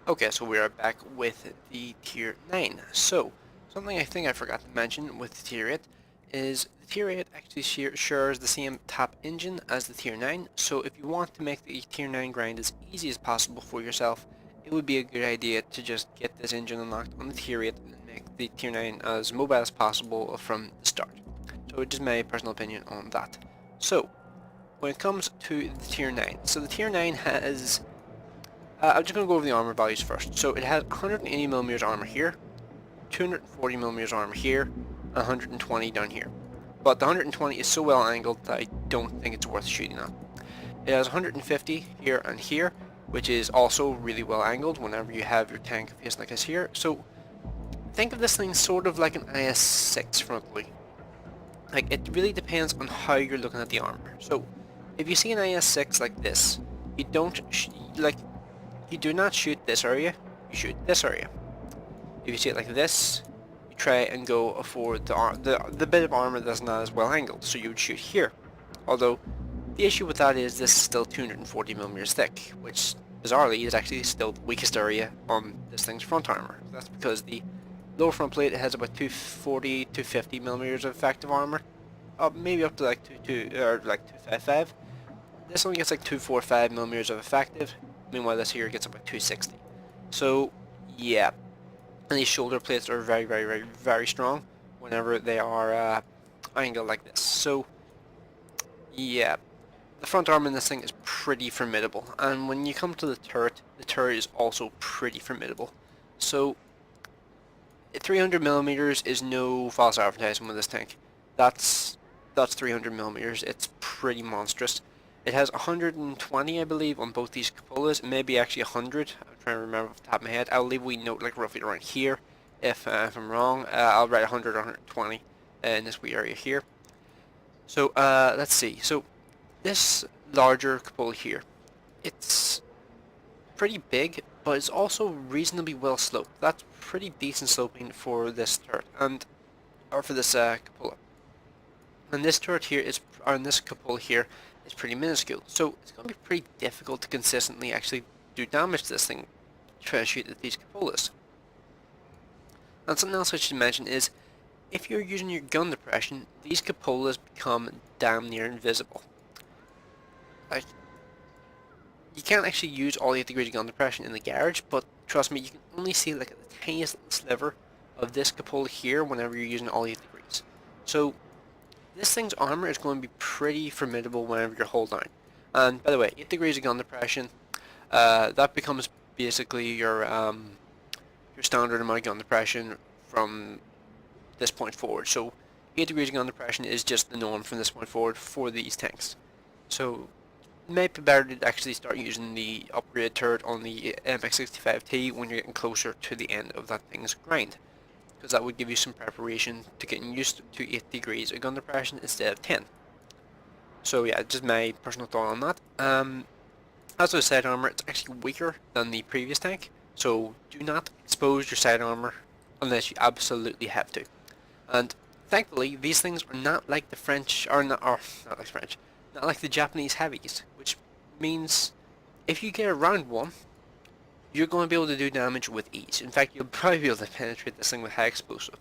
Okay, so we are back with the Tier 9. So, something I think I forgot to mention with the Tier 8 is the Tier 8 actually shares the same top engine as the Tier 9, so if you want to make the Tier 9 grind as easy as possible for yourself, it would be a good idea to just get this engine unlocked on the Tier 8 and make the Tier 9 as mobile as possible from the start. So just my personal opinion on that. So, when it comes to the Tier 9, so the Tier 9 has I'm just going to go over the armor values first. So it has 180mm armor here, 240mm armor here, and 120 down here. But the 120 is so well angled that I don't think it's worth shooting at. It has 150 here and here, which is also really well angled whenever you have your tank facing like this here. So think of this thing sort of like an IS-6 frontally. Like, it really depends on how you're looking at the armor. So if you see an IS-6 like this, you don't you do not shoot this area, you shoot this area. If you see it like this, you try and go for the bit of armor that's not as well angled, so you would shoot here. Although, the issue with that is this is still 240mm thick, which bizarrely is actually still the weakest area on this thing's front armor. That's because the lower front plate has about 240 to 50mm of effective armor, maybe up to like 255. This only gets like 245mm of effective. Meanwhile, this here gets about 260. So, yeah. And these shoulder plates are very, very, very, very strong whenever they are angled like this. So, yeah. The front arm in this thing is pretty formidable. And when you come to the turret is also pretty formidable. So, 300mm is no false advertising with this tank. That's 300mm. It's pretty monstrous. It has 120, I believe, on both these cupolas, maybe actually 100. I'm trying to remember off the top of my head. I'll leave a wee note like roughly around here. If I'm wrong, I'll write 100 or 120 in this wee area here. So let's see. So this larger cupola here, it's pretty big, but it's also reasonably well sloped. That's pretty decent sloping for this turret, or for this cupola. And this turret here and this cupola here is pretty minuscule, so it's going to be pretty difficult to consistently actually do damage to this thing, try to shoot at these cupolas. And something else I should mention is, if you're using your gun depression, these cupolas become damn near invisible. Like, you can't actually use all 8 degrees of gun depression in the garage, but trust me, you can only see like the tiniest little sliver of this cupola here whenever you're using all 8 degrees. So this thing's armor is going to be pretty formidable whenever you're hull down. And by the way, 8 degrees of gun depression, that becomes basically your standard amount of gun depression from this point forward. So 8 degrees of gun depression is just the norm from this point forward for these tanks. So it might be better to actually start using the upgrade turret on the AMX when you're getting closer to the end of that thing's grind, because that would give you some preparation to getting used to 8 degrees of gun depression instead of 10. So yeah, just my personal thought on that. As for the side armor, it's actually weaker than the previous tank, so do not expose your side armor unless you absolutely have to. And thankfully, these things are not like the French, not like the Japanese heavies, which means if you get around one, you're going to be able to do damage with ease. In fact, you'll probably be able to penetrate this thing with high explosive,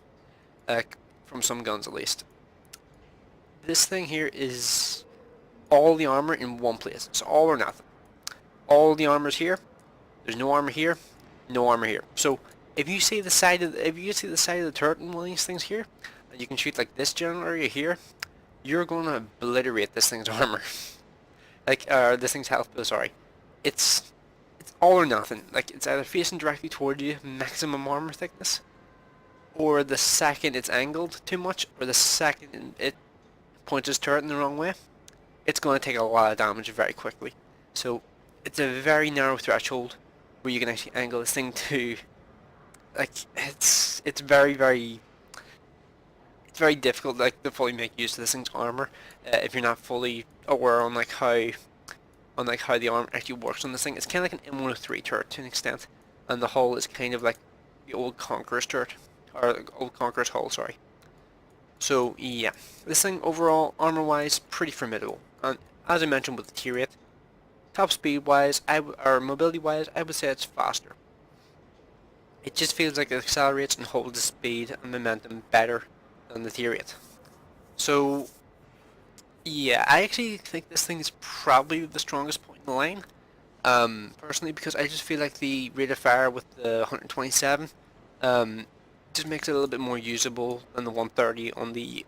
from some guns at least. This thing here is all the armor in one place. It's all or nothing. All the armor's here. There's no armor here. No armor here. So if you see the side of the turret in one of these things here, and you can shoot like this general area here, you're going to obliterate this thing's armor. This thing's health pool. Sorry, it's all or nothing. Like, it's either facing directly toward you, maximum armor thickness, or the second it's angled too much, or the second it points its turret in the wrong way, it's going to take a lot of damage very quickly. So it's a very narrow threshold where you can actually angle this thing to, like, it's very, very, it's very difficult, like, to fully make use of this thing's armor if you're not fully aware on how the armor actually works on this thing. It's kind of like an M103 turret to an extent, and the hull is kind of like the old Conqueror's turret, or old Conqueror's hull, sorry. So yeah, this thing overall, armor-wise, pretty formidable. And as I mentioned with the Tier 8, top speed-wise, or mobility-wise, I would say it's faster. it just feels like it accelerates and holds the speed and momentum better than the Tier 8. So yeah, I actually think this thing is probably the strongest point in the line. Personally, because I just feel like the rate of fire with the 127 just makes it a little bit more usable than the 130 on the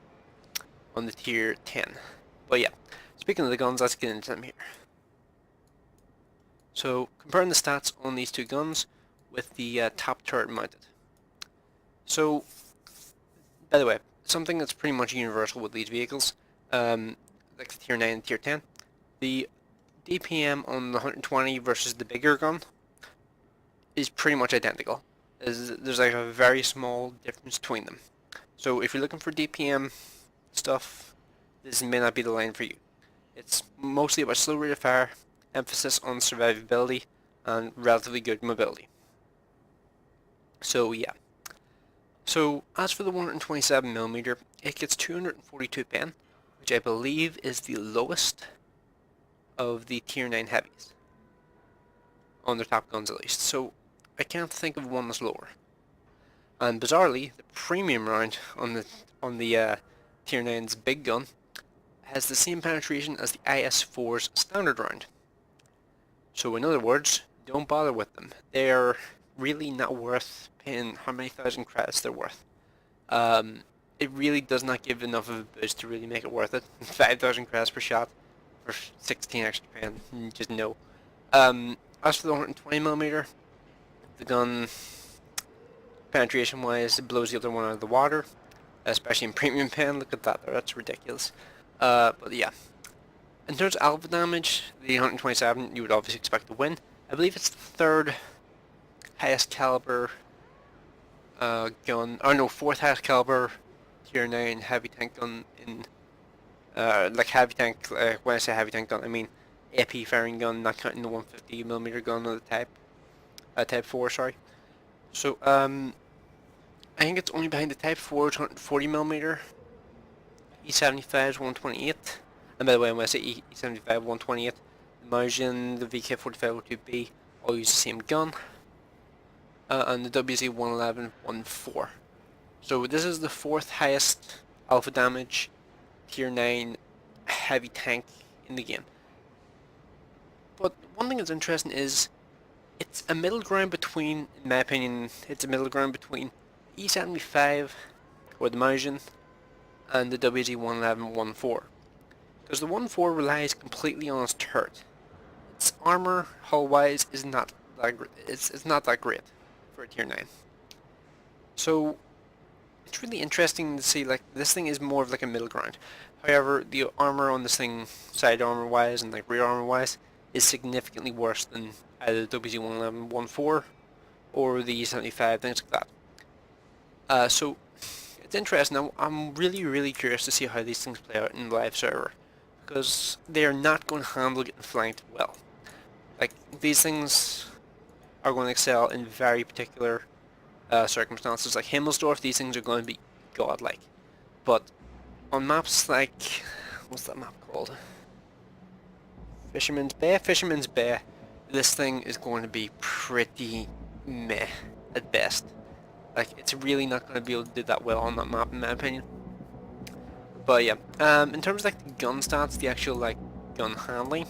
Tier 10. But yeah, speaking of the guns, let's get into them here. So comparing the stats on these two guns with the top turret mounted. So, by the way, something that's pretty much universal with these vehicles, like the Tier 9 and Tier 10, the DPM on the 120 versus the bigger gun is pretty much identical. There's like a very small difference between them. So if you're looking for DPM stuff, this may not be the line for you. It's mostly about slow rate of fire, emphasis on survivability, and relatively good mobility. So yeah. So as for the 127mm, it gets 242 pen, which I believe is the lowest of the Tier 9 heavies. On their top guns at least. So I can't think of one that's lower. And bizarrely, the premium round on the Tier 9's big gun has the same penetration as the IS-4's standard round. So in other words, don't bother with them. They're really not worth paying how many thousand credits they're worth. It really does not give enough of a boost to really make it worth it. 5,000 credits per shot for 16 extra pen, just no. As for the 120mm, the gun penetration wise, it blows the other one out of the water, especially in premium pen. Look at that there, that's ridiculous. But yeah, in terms of alpha damage, the 127 you would obviously expect to win. I believe it's the third highest caliber gun, or no, fourth highest caliber Tier 9 heavy tank gun in, like heavy tank, when I say heavy tank gun, I mean AP firing gun, not counting the 150mm gun of the Type 4, sorry. So, I think it's only behind the Type 4's 140mm, E75's 128, and by the way, when I say E75 128, the Maujin, the VK4502B all use the same gun, and the WZ111 1.4. So this is the fourth highest alpha damage Tier 9 heavy tank in the game. But one thing that's interesting is it's a middle ground between, in my opinion, it's a middle ground between E75 or the Maujin and the WZ111 1.4. Because the 1.4 relies completely on its turret. Its armor, hull-wise, is not that great. It's not that great for a Tier 9. So it's really interesting to see, like, this thing is more of like a middle ground. However, the armor on this thing, side armor wise and like rear armor wise, is significantly worse than either the WZ111 1.4 or the E75, things like that. So it's interesting. I'm really curious to see how these things play out in the live server, because they are not going to handle getting flanked well. Like, these things are going to excel in very particular circumstances. Like Himmelsdorf, these things are going to be godlike. But on maps like, what's that map called? Fisherman's Bay, this thing is going to be pretty meh at best. Like, it's really not going to be able to do that well on that map, in my opinion. But yeah, in terms of like the gun stats, the actual like gun handling,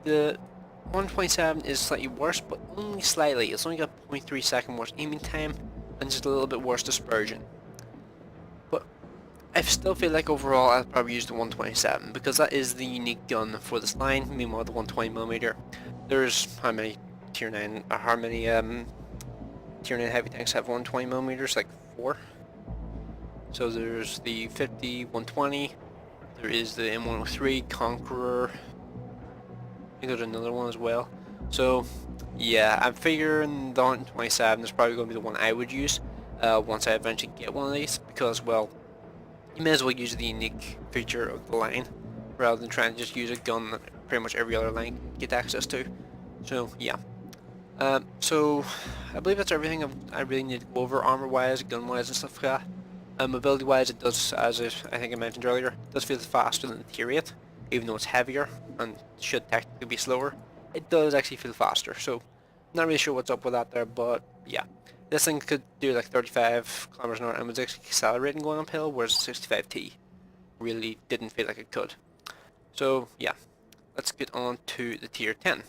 the 127 is slightly worse, but only slightly. It's only got 0.3 second worse aiming time and just a little bit worse dispersion. But I still feel like overall I'll probably use the 127 because that is the unique gun for this line. Meanwhile, the 120mm, there's how many Tier 9, or how many Tier 9 heavy tanks have 120mm? Like 4. So there's the 50, 120, there is the M103, Conqueror, I think there's another one as well. So yeah, I'm figuring the 127 is probably going to be the one I would use once I eventually get one of these, because, well, you may as well use the unique feature of the line rather than trying to just use a gun that pretty much every other line can get access to. So yeah. So I believe that's everything I really need to go over armor wise, gun wise and stuff like that. Mobility wise, it does, as I think I mentioned earlier, it does feel faster than the Tier 8, even though it's heavier and should technically be slower. It does actually feel faster, so Not really sure what's up with that there, but yeah. This thing could do like 35 kilometers an hour and was actually accelerating going uphill, whereas the 65T really didn't feel like it could. So yeah, let's get on to the tier 10.